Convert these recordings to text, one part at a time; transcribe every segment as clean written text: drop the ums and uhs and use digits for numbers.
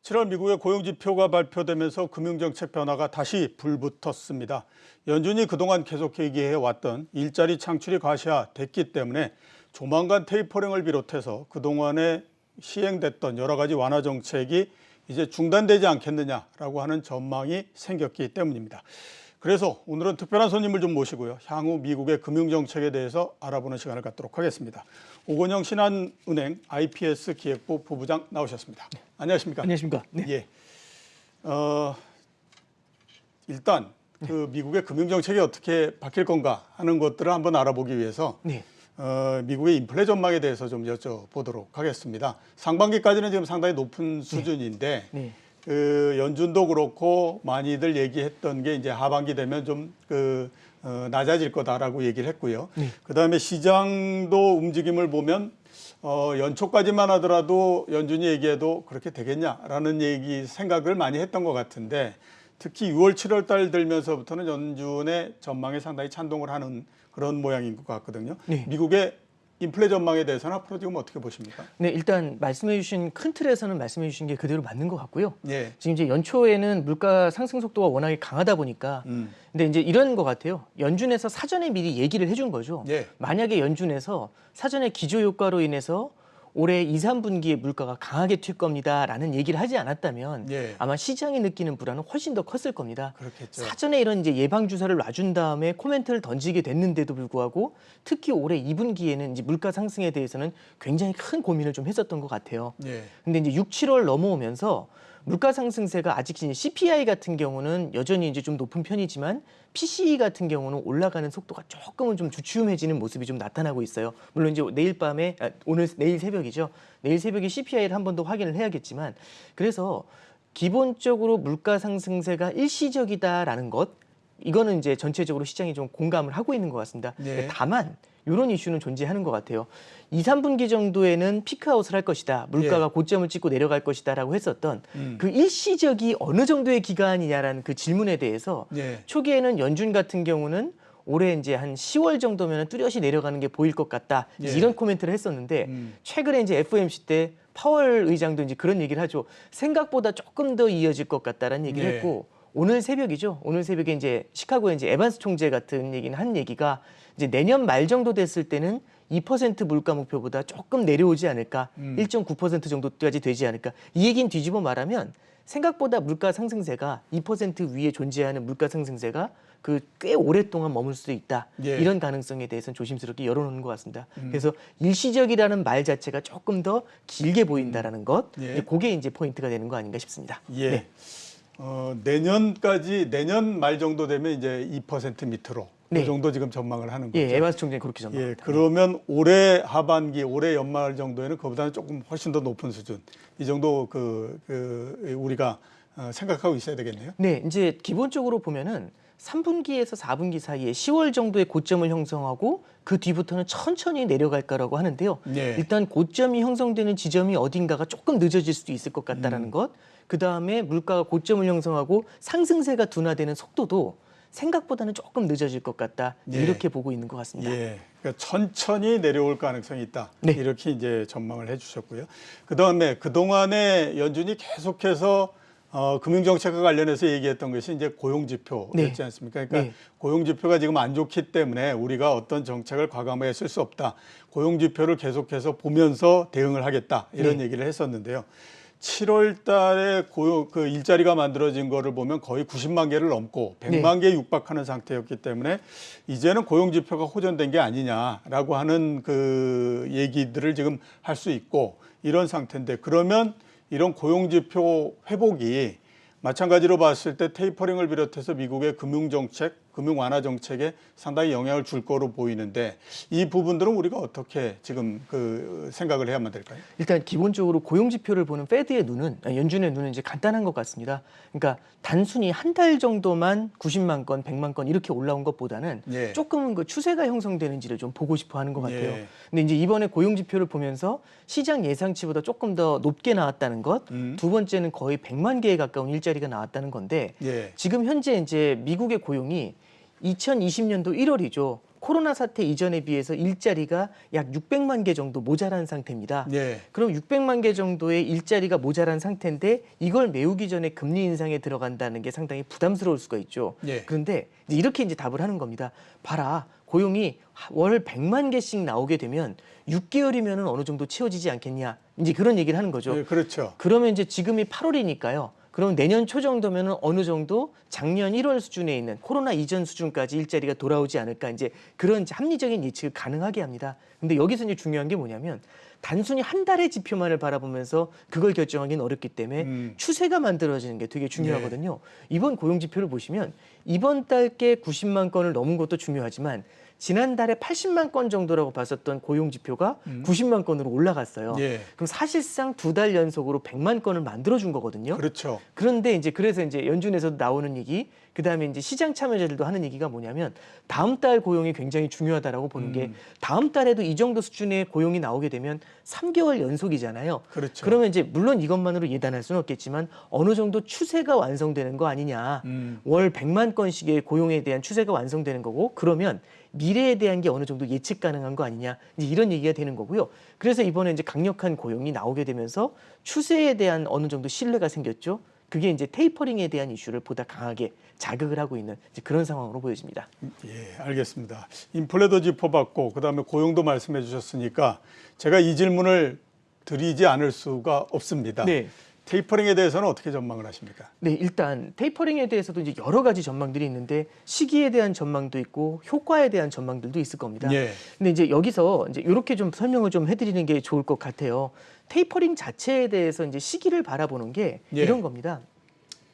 7월 미국의 고용지표가 발표되면서 금융정책 변화가 다시 불붙었습니다. 연준이 그동안 계속 얘기해왔던 일자리 창출이 과시화됐기 때문에 조만간 테이퍼링을 비롯해서 그동안에 시행됐던 여러 가지 완화 정책이 이제 중단되지 않겠느냐라고 하는 전망이 생겼기 때문입니다. 그래서 오늘은 특별한 손님을 좀 모시고요. 향후 미국의 금융정책에 대해서 알아보는 시간을 갖도록 하겠습니다. 오건영 신한은행 IPS 기획부 부부장 나오셨습니다. 네. 안녕하십니까? 안녕하십니까? 네. 예. 일단 그 미국의 금융정책이 어떻게 바뀔 건가 하는 것들을 한번 알아보기 위해서 네. 미국의 인플레 전망에 대해서 좀 여쭤보도록 하겠습니다. 상반기까지는 지금 상당히 높은 수준인데 네. 그 연준도 그렇고 많이들 얘기했던 게 이제 하반기 되면 좀 낮아질 거다라고 얘기를 했고요. 그다음에 시장도 움직임을 보면 연초까지만 하더라도 연준이 얘기해도 그렇게 되겠냐라는 생각을 많이 했던 것 같은데 특히 6월, 7월 달 들면서부터는 연준의 전망에 상당히 찬동을 하는 그런 모양인 것 같거든요. 네. 미국의 인플레 전망에 대해서는 앞으로 지금 어떻게 보십니까? 네, 일단 말씀해주신 큰 틀에서는 말씀해주신 게 그대로 맞는 것 같고요. 예. 지금 이제 연초에는 물가 상승 속도가 워낙에 강하다 보니까, 근데 이제 이런 것 같아요. 연준에서 사전에 미리 얘기를 해준 거죠. 예. 만약에 연준에서 사전에 기조 효과로 인해서 올해 2, 3분기에 물가가 강하게 튈 겁니다라는 얘기를 하지 않았다면 예. 아마 시장이 느끼는 불안은 훨씬 더 컸을 겁니다. 그렇겠죠. 사전에 이런 이제 예방 주사를 놔준 다음에 코멘트를 던지게 됐는데도 불구하고 특히 올해 2분기에는 이제 물가 상승에 대해서는 굉장히 큰 고민을 좀 했었던 것 같아요. 예. 근데 이제 6, 7월 넘어오면서 물가 상승세가 아직 이제 CPI 같은 경우는 여전히 이제 좀 높은 편이지만 PCE 같은 경우는 올라가는 속도가 조금은 좀 주춤해지는 모습이 좀 나타나고 있어요. 물론 이제 내일 새벽이죠. 내일 새벽에 CPI를 한 번 더 확인을 해야겠지만 그래서 기본적으로 물가 상승세가 일시적이다라는 것 이거는 이제 전체적으로 시장이 좀 공감을 하고 있는 것 같습니다. 네. 다만 이런 이슈는 존재하는 것 같아요. 2, 3분기 정도에는 피크아웃을 할 것이다. 물가가 예. 고점을 찍고 내려갈 것이다라고 했었던 그 일시적이 어느 정도의 기간이냐라는 그 질문에 대해서 예. 초기에는 연준 같은 경우는 올해 이제 한 10월 정도면 뚜렷이 내려가는 게 보일 것 같다. 예. 이런 코멘트를 했었는데 최근에 이제 FOMC 때 파월 의장도 이제 그런 얘기를 하죠. 생각보다 조금 더 이어질 것 같다라는 얘기를 예. 했고 오늘 새벽이죠. 오늘 새벽에 이제 시카고에 이제 에반스 총재 같은 얘기는 한 얘기가 이제 내년 말 정도 됐을 때는 2% 물가 목표보다 조금 내려오지 않을까, 1.9% 정도까지 되지 않을까. 이 얘기는 뒤집어 말하면 생각보다 물가 상승세가 2% 위에 존재하는 물가 상승세가 그 꽤 오랫동안 머물 수도 있다. 예. 이런 가능성에 대해서는 조심스럽게 열어놓는 것 같습니다. 그래서 일시적이라는 말 자체가 조금 더 길게 보인다라는 것, 예. 그게 이제 포인트가 되는 거 아닌가 싶습니다. 예. 네. 내년 말 정도 되면 이제 2% 밑으로 네. 그 정도 지금 전망을 하는 거죠. 예, 에반스 총재는 그렇게 전망합니다. 예, 그러면 올해 하반기, 올해 연말 정도에는 그보다는 조금 훨씬 더 높은 수준. 이 정도 우리가 생각하고 있어야 되겠네요. 네, 이제 기본적으로 보면은 3분기에서 4분기 사이에 10월 정도의 고점을 형성하고 그 뒤부터는 천천히 내려갈 거라고 하는데요. 네. 일단 고점이 형성되는 지점이 어딘가가 조금 늦어질 수도 있을 것 같다라는 것. 그다음에 물가가 고점을 형성하고 상승세가 둔화되는 속도도 생각보다는 조금 늦어질 것 같다. 네. 이렇게 보고 있는 것 같습니다. 예, 그러니까 천천히 내려올 가능성이 있다. 네. 이렇게 이제 전망을 해주셨고요. 그다음에 그동안에 연준이 계속해서 금융정책과 관련해서 얘기했던 것이 이제 고용지표였지 네. 않습니까? 그러니까 네. 고용지표가 지금 안 좋기 때문에 우리가 어떤 정책을 과감하게 쓸 수 없다. 고용지표를 계속해서 보면서 대응을 하겠다. 이런 네. 얘기를 했었는데요. 7월 달에 일자리가 만들어진 거를 보면 거의 90만 개를 넘고 100만 개에 육박하는 상태였기 때문에 이제는 고용지표가 호전된 게 아니냐라고 하는 그 얘기들을 지금 할 수 있고 이런 상태인데 그러면 이런 고용지표 회복이 마찬가지로 봤을 때 테이퍼링을 비롯해서 미국의 금융정책, 금융 완화 정책에 상당히 영향을 줄 거로 보이는데 이 부분들은 우리가 어떻게 지금 생각을 해야만 될까요? 일단 기본적으로 고용지표를 보는 페드의 눈은 연준의 눈은 이제 간단한 것 같습니다. 그러니까 단순히 한 달 정도만 90만 건, 100만 건 이렇게 올라온 것보다는 예. 조금은 그 추세가 형성되는지를 좀 보고 싶어하는 것 같아요. 예. 근데 이제 이번에 고용지표를 보면서 시장 예상치보다 조금 더 높게 나왔다는 것, 두 번째는 거의 100만 개에 가까운 일자리가 나왔다는 건데 예. 지금 현재 이제 미국의 고용이 2020년도 1월이죠. 코로나 사태 이전에 비해서 일자리가 약 600만 개 정도 모자란 상태입니다. 예. 그럼 600만 개 정도의 일자리가 모자란 상태인데 이걸 메우기 전에 금리 인상에 들어간다는 게 상당히 부담스러울 수가 있죠. 예. 그런데 이렇게 이제 답을 하는 겁니다. 봐라, 고용이 월 100만 개씩 나오게 되면 6개월이면은 어느 정도 채워지지 않겠냐. 이제 그런 얘기를 하는 거죠. 예, 그렇죠. 그러면 이제 지금이 8월이니까요. 그럼 내년 초 정도면은 어느 정도 작년 1월 수준에 있는 코로나 이전 수준까지 일자리가 돌아오지 않을까, 이제 그런 이제 합리적인 예측을 가능하게 합니다. 근데 여기서 이제 중요한 게 뭐냐면 단순히 한 달의 지표만을 바라보면서 그걸 결정하기는 어렵기 때문에 추세가 만들어지는 게 되게 중요하거든요. 이번 고용 지표를 보시면 이번 달께 90만 건을 넘은 것도 중요하지만 지난달에 80만 건 정도라고 봤었던 고용 지표가 90만 건으로 올라갔어요. 예. 그럼 사실상 2달 연속으로 100만 건을 만들어준 거거든요. 그렇죠. 그런데 이제 그래서 이제 연준에서도 나오는 얘기, 그다음에 이제 시장 참여자들도 하는 얘기가 뭐냐면 다음 달 고용이 굉장히 중요하다라고 보는 게, 다음 달에도 이 정도 수준의 고용이 나오게 되면 3개월 연속이잖아요. 그렇죠. 그러면 이제 물론 이것만으로 예단할 수는 없겠지만 어느 정도 추세가 완성되는 거 아니냐. 월 100만 건씩의 고용에 대한 추세가 완성되는 거고, 그러면 미래에 대한 게 어느 정도 예측 가능한 거 아니냐, 이제 이런 얘기가 되는 거고요. 그래서 이번에 이제 강력한 고용이 나오게 되면서 추세에 대한 어느 정도 신뢰가 생겼죠. 그게 이제 테이퍼링에 대한 이슈를 보다 강하게 자극을 하고 있는 이제 그런 상황으로 보여집니다. 예, 알겠습니다. 인플레도 짚어봤고 그다음에 고용도 말씀해 주셨으니까 제가 이 질문을 드리지 않을 수가 없습니다. 네. 테이퍼링에 대해서는 어떻게 전망을 하십니까? 네, 일단 테이퍼링에 대해서도 이제 여러 가지 전망들이 있는데 시기에 대한 전망도 있고 효과에 대한 전망들도 있을 겁니다. 예. 근데 이제 여기서 이제 이렇게 좀 설명을 좀 해드리는 게 좋을 것 같아요. 테이퍼링 자체에 대해서 이제 시기를 바라보는 게 예. 이런 겁니다.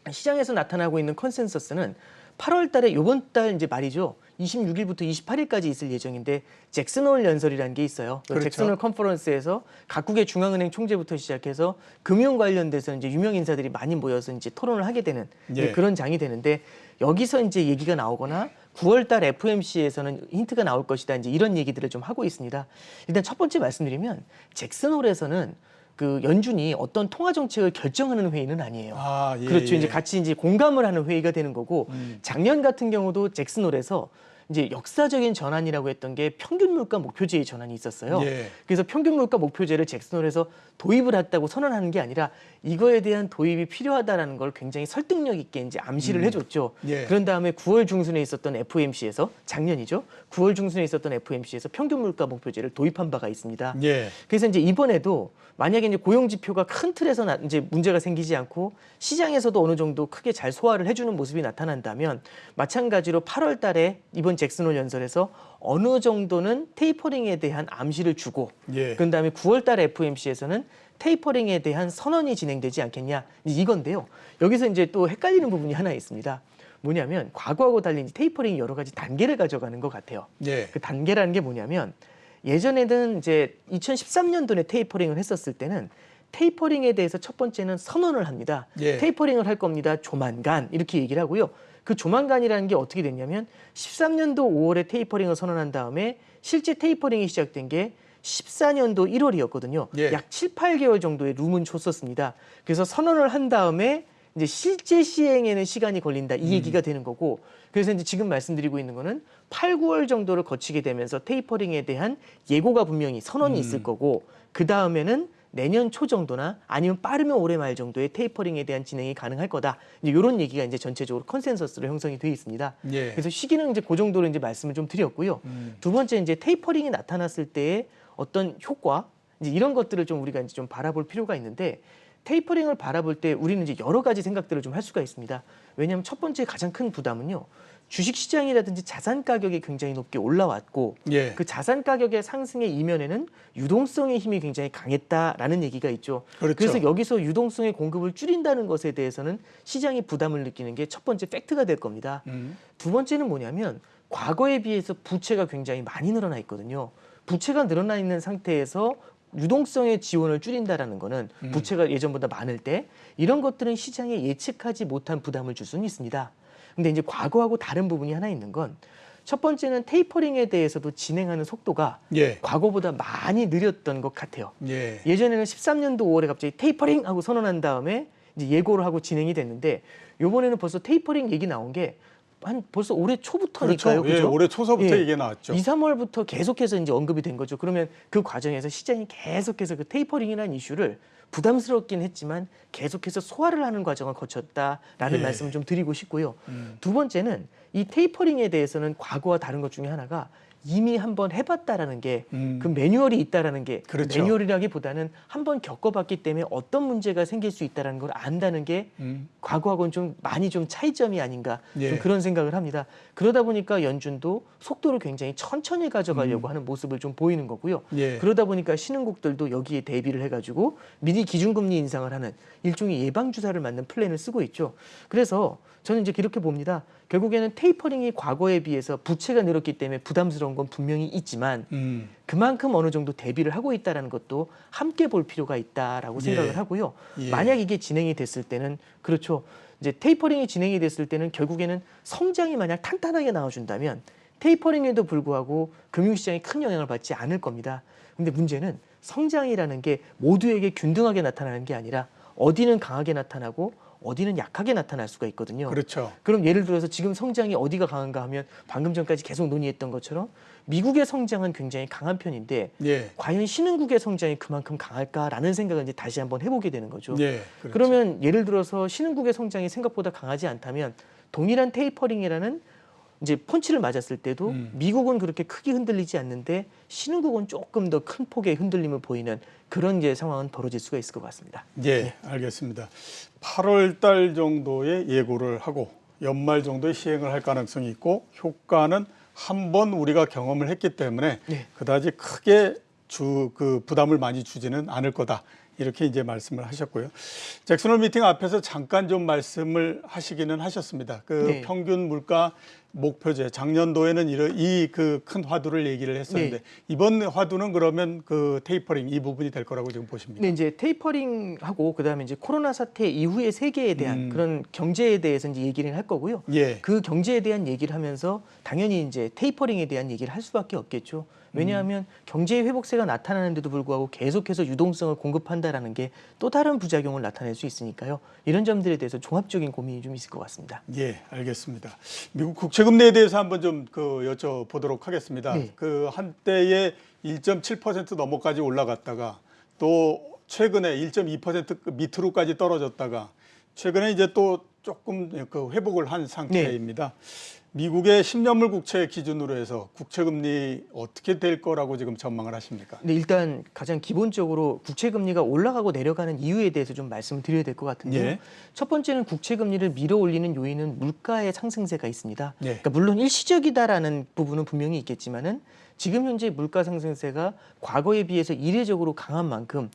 시장에서 나타나고 있는 컨센서스는 8월 달에 이번 달 이제 말이죠. 26일부터 28일까지 있을 예정인데 잭슨홀 연설이라는 게 있어요. 그렇죠. 잭슨홀 컨퍼런스에서 각국의 중앙은행 총재부터 시작해서 금융 관련돼서 이제 유명 인사들이 많이 모여서 이제 토론을 하게 되는 예. 그런 장이 되는데, 여기서 이제 얘기가 나오거나 9월 달 FOMC에서는 힌트가 나올 것이다, 이제 이런 얘기들을 좀 하고 있습니다. 일단 첫 번째 말씀드리면 잭슨홀에서는 그 연준이 어떤 통화 정책을 결정하는 회의는 아니에요. 아, 예, 그렇죠. 예. 이제 같이 이제 공감을 하는 회의가 되는 거고, 작년 같은 경우도 잭슨홀에서 이제 역사적인 전환이라고 했던 게 평균 물가 목표제의 전환이 있었어요. 예. 그래서 평균 물가 목표제를 잭슨홀에서 도입을 했다고 선언하는 게 아니라 이거에 대한 도입이 필요하다라는 걸 굉장히 설득력 있게 이제 암시를 해줬죠. 예. 그런 다음에 9월 중순에 있었던 FOMC에서, 작년이죠. 9월 중순에 있었던 FOMC에서 평균 물가 목표제를 도입한 바가 있습니다. 예. 그래서 이제 이번에도 만약에 이제 고용 지표가 큰 틀에서 이제 문제가 생기지 않고 시장에서도 어느 정도 크게 잘 소화를 해주는 모습이 나타난다면, 마찬가지로 8월 달에 이번 잭슨홀 연설에서 어느 정도는 테이퍼링에 대한 암시를 주고, 예. 그런 다음에 9월 달 FOMC에서는 테이퍼링에 대한 선언이 진행되지 않겠냐, 이건데요. 여기서 이제 또 헷갈리는 부분이 하나 있습니다. 뭐냐면 과거하고 달리 테이퍼링이 여러 가지 단계를 가져가는 것 같아요. 예. 그 단계라는 게 뭐냐면, 예전에는 이제 2013년도에 테이퍼링을 했었을 때는 테이퍼링에 대해서 첫 번째는 선언을 합니다. 예. 테이퍼링을 할 겁니다. 조만간, 이렇게 얘기를 하고요. 그 조만간이라는 게 어떻게 됐냐면 13년도 5월에 테이퍼링을 선언한 다음에 실제 테이퍼링이 시작된 게 14년도 1월이었거든요. 예. 약 7, 8개월 정도의 룸은 줬었습니다. 그래서 선언을 한 다음에 이제 실제 시행에는 시간이 걸린다, 이 얘기가 되는 거고, 그래서 이제 지금 말씀드리고 있는 거는 8, 9월 정도를 거치게 되면서 테이퍼링에 대한 예고가 분명히 선언이 있을 거고, 그 다음에는 내년 초 정도나 아니면 빠르면 올해 말 정도에 테이퍼링에 대한 진행이 가능할 거다. 이제 이런 얘기가 이제 전체적으로 컨센서스로 형성이 되어 있습니다. 예. 그래서 시기는 이제 그 정도로 이제 말씀을 좀 드렸고요. 두 번째, 이제 테이퍼링이 나타났을 때의 어떤 효과, 이제 이런 것들을 좀 우리가 이제 좀 바라볼 필요가 있는데, 테이퍼링을 바라볼 때 우리는 이제 여러 가지 생각들을 좀 할 수가 있습니다. 왜냐하면 첫 번째 가장 큰 부담은요, 주식 시장이라든지 자산 가격이 굉장히 높게 올라왔고, 예. 그 자산 가격의 상승의 이면에는 유동성의 힘이 굉장히 강했다라는 얘기가 있죠. 그렇죠. 그래서 여기서 유동성의 공급을 줄인다는 것에 대해서는 시장이 부담을 느끼는 게 첫 번째 팩트가 될 겁니다. 두 번째는 뭐냐면 과거에 비해서 부채가 굉장히 많이 늘어나 있거든요. 부채가 늘어나 있는 상태에서 유동성의 지원을 줄인다라는 거는 부채가 예전보다 많을 때 이런 것들은 시장에 예측하지 못한 부담을 줄 수는 있습니다. 근데 이제 과거하고 다른 부분이 하나 있는 건, 첫 번째는 테이퍼링에 대해서도 진행하는 속도가 예. 과거보다 많이 느렸던 것 같아요. 예. 예전에는 13년도 5월에 갑자기 테이퍼링 하고 선언한 다음에 이제 예고를 하고 진행이 됐는데, 요번에는 벌써 테이퍼링 얘기 나온 게 한 벌써 올해 초부터니까요. 그렇죠. 예, 그죠? 올해 초서부터 예. 이게 나왔죠. 2, 3월부터 계속해서 이제 언급이 된 거죠. 그러면 그 과정에서 시장이 계속해서 그 테이퍼링이라는 이슈를 부담스럽긴 했지만 계속해서 소화를 하는 과정을 거쳤다라는 예. 말씀을 좀 드리고 싶고요. 두 번째는 이 테이퍼링에 대해서는 과거와 다른 것 중에 하나가 이미 한번 해봤다라는 게 그 매뉴얼이 있다라는 게 그렇죠. 매뉴얼이라기보다는 한번 겪어봤기 때문에 어떤 문제가 생길 수 있다라는 걸 안다는 게 과거하고는 좀 많이 좀 차이점이 아닌가 예. 좀 그런 생각을 합니다. 그러다 보니까 연준도 속도를 굉장히 천천히 가져가려고 하는 모습을 좀 보이는 거고요. 예. 그러다 보니까 신흥국들도 여기에 대비를 해가지고 미리 기준금리 인상을 하는 일종의 예방주사를 맞는 플랜을 쓰고 있죠. 그래서 저는 이제 이렇게 봅니다. 결국에는 테이퍼링이 과거에 비해서 부채가 늘었기 때문에 부담스러운 건 분명히 있지만 그만큼 어느 정도 대비를 하고 있다는 것도 함께 볼 필요가 있다라고 생각을 하고요. 예. 만약 이게 진행이 됐을 때는 그렇죠. 이제 테이퍼링이 진행이 됐을 때는 결국에는 성장이 만약 탄탄하게 나와준다면 테이퍼링에도 불구하고 금융시장이 큰 영향을 받지 않을 겁니다. 근데 문제는 성장이라는 게 모두에게 균등하게 나타나는 게 아니라 어디는 강하게 나타나고 어디는 약하게 나타날 수가 있거든요. 그렇죠. 그럼 예를 들어서 지금 성장이 어디가 강한가 하면 방금 전까지 계속 논의했던 것처럼 미국의 성장은 굉장히 강한 편인데 예. 과연 신흥국의 성장이 그만큼 강할까라는 생각을 이제 다시 한번 해보게 되는 거죠. 예. 그렇죠. 그러면 예를 들어서 신흥국의 성장이 생각보다 강하지 않다면 동일한 테이퍼링이라는 이제 펀치를 맞았을 때도 미국은 그렇게 크게 흔들리지 않는데 신흥국은 조금 더 큰 폭의 흔들림을 보이는 그런 이제 상황은 벌어질 수가 있을 것 같습니다. 예, 알겠습니다. 8월 달 정도에 예고를 하고 연말 정도에 시행을 할 가능성이 있고 효과는 한 번 우리가 경험을 했기 때문에 네. 그다지 크게 그 부담을 많이 주지는 않을 거다. 이렇게 이제 말씀을 하셨고요. 잭슨홀 미팅 앞에서 잠깐 좀 말씀을 하시기는 하셨습니다. 그 네. 평균 물가 목표제 작년도에는 이 그 큰 화두를 얘기를 했었는데 네. 이번 화두는 그러면 그 테이퍼링 이 부분이 될 거라고 지금 보십니까? 근데 이제 테이퍼링하고 그다음에 이제 코로나 사태 이후의 세계에 대한 그런 경제에 대해서 이제 얘기를 할 거고요. 예. 그 경제에 대한 얘기를 하면서 당연히 이제 테이퍼링에 대한 얘기를 할 수밖에 없겠죠. 왜냐하면 경제의 회복세가 나타나는데도 불구하고 계속해서 유동성을 공급한다라는 게 또 다른 부작용을 나타낼 수 있으니까요. 이런 점들에 대해서 종합적인 고민이 좀 있을 것 같습니다. 예, 알겠습니다. 미국 국채금리에 대해서 한번 좀 여쭤보도록 하겠습니다. 네. 그 한때에 1.7% 넘어까지 올라갔다가 또 최근에 1.2% 밑으로까지 떨어졌다가 최근에 이제 또 조금 그 회복을 한 상태입니다. 미국의 10년물 국채 기준으로 해서 국채금리 어떻게 될 거라고 지금 전망을 하십니까? 근데 일단 가장 기본적으로 국채금리가 올라가고 내려가는 이유에 대해서 좀 말씀을 드려야 될 것 같은데요. 예. 첫 번째는 국채금리를 밀어올리는 요인은 물가의 상승세가 있습니다. 예. 그러니까 물론 일시적이다라는 부분은 분명히 있겠지만은 지금 현재 물가 상승세가 과거에 비해서 이례적으로 강한 만큼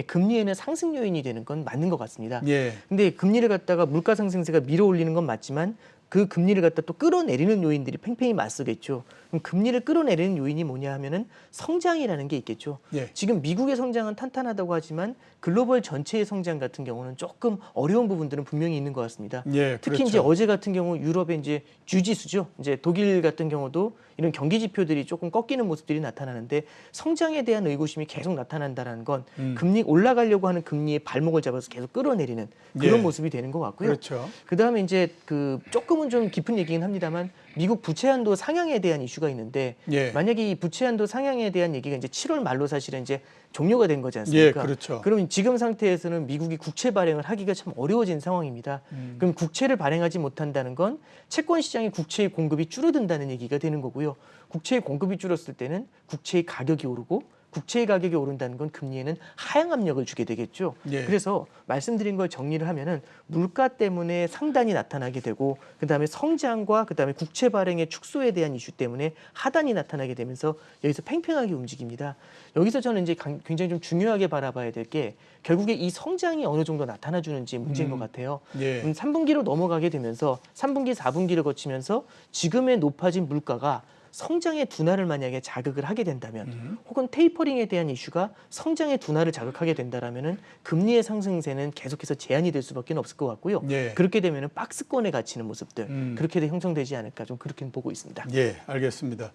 금리에는 상승 요인이 되는 건 맞는 것 같습니다. 예. 근데 금리를 갖다가 물가 상승세가 밀어올리는 건 맞지만 그 금리를 갖다 또 끌어내리는 요인들이 팽팽히 맞서겠죠. 그럼 금리를 끌어내리는 요인이 뭐냐 하면은 성장이라는 게 있겠죠. 예. 지금 미국의 성장은 탄탄하다고 하지만 글로벌 전체의 성장 같은 경우는 조금 어려운 부분들은 분명히 있는 것 같습니다. 예, 특히 그렇죠. 이제 어제 같은 경우 유럽의 이제 주지수죠. 이제 독일 같은 경우도 이런 경기 지표들이 조금 꺾이는 모습들이 나타나는데 성장에 대한 의구심이 계속 나타난다는 건 금리 올라가려고 하는 금리의 발목을 잡아서 계속 끌어내리는 그런 예. 모습이 되는 것 같고요. 그렇죠. 그다음에 이제 그 조금은 좀 깊은 얘기긴 합니다만 미국 부채 한도 상향에 대한 이슈가 있는데 예. 만약에 이 부채 한도 상향에 대한 얘기가 이제 7월 말로 사실은 이제 종료가 된 거지 않습니까? 예, 그렇죠. 그러면 지금 상태에서는 미국이 국채 발행을 하기가 참 어려워진 상황입니다. 그럼 국채를 발행하지 못한다는 건 채권 시장의 국채의 공급이 줄어든다는 얘기가 되는 거고요. 국채의 공급이 줄었을 때는 국채의 가격이 오르고 국채의 가격이 오른다는 건 금리에는 하향 압력을 주게 되겠죠. 예. 그래서 말씀드린 걸 정리를 하면은 물가 때문에 상단이 나타나게 되고 그다음에 성장과 그다음에 국채 발행의 축소에 대한 이슈 때문에 하단이 나타나게 되면서 여기서 팽팽하게 움직입니다. 여기서 저는 이제 굉장히 좀 중요하게 바라봐야 될 게 결국에 이 성장이 어느 정도 나타나 주는지 문제인 것 같아요. 예. 3분기로 넘어가게 되면서 3분기, 4분기를 거치면서 지금의 높아진 물가가 성장의 둔화를 만약에 자극을 하게 된다면 혹은 테이퍼링에 대한 이슈가 성장의 둔화를 자극하게 된다라면은 금리의 상승세는 계속해서 제한이 될 수밖에 없을 것 같고요. 예. 그렇게 되면은 박스권에 갇히는 모습들 그렇게 형성되지 않을까 좀 그렇게 보고 있습니다. 예, 알겠습니다.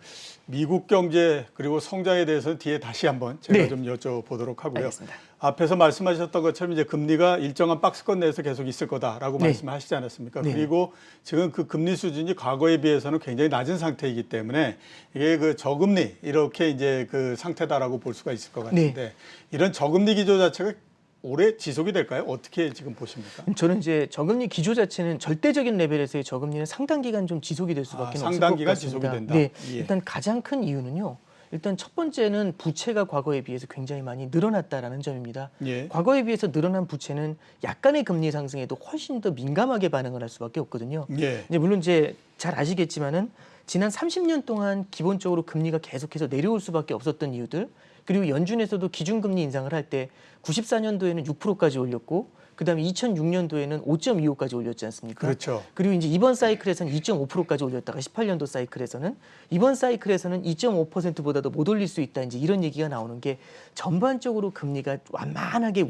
미국 경제 그리고 성장에 대해서는 뒤에 다시 한번 제가 네. 좀 여쭤보도록 하고요. 알겠습니다. 앞에서 말씀하셨던 것처럼 이제 금리가 일정한 박스권 내에서 계속 있을 거다라고 네. 말씀하시지 않았습니까? 네. 그리고 지금 그 금리 수준이 과거에 비해서는 굉장히 낮은 상태이기 때문에 이게 그 저금리 이렇게 이제 그 상태다라고 볼 수가 있을 것 같은데 이런 저금리 기조 자체가 오래 지속이 될까요? 어떻게 지금 보십니까? 저는 이제 저금리 기조 자체는 절대적인 레벨에서의 저금리는 상당 기간 좀 지속이 될 수밖에 없을 것 같습니다. 상당 기간 지속이 된다. 네, 예. 일단 가장 큰 이유는요. 일단 첫 번째는 부채가 과거에 비해서 굉장히 많이 늘어났다라는 점입니다. 예. 과거에 비해서 늘어난 부채는 약간의 금리 상승에도 훨씬 더 민감하게 반응을 할 수밖에 없거든요. 예. 이제 물론 이제 잘 아시겠지만은 지난 30년 동안 기본적으로 금리가 계속해서 내려올 수밖에 없었던 이유들, 그리고 연준에서도 기준금리 인상을 할 때 94년도에는 6%까지 올렸고 그다음에 2006년도에는 5.25까지 올렸지 않습니까? 그렇죠. 그리고 이제 이번 사이클에서는 2.5%까지 올렸다가 18년도 사이클에서는 이번 사이클에서는 2.5%보다도 못 올릴 수 있다. 이제 이런 얘기가 나오는 게 전반적으로 금리가 완만하게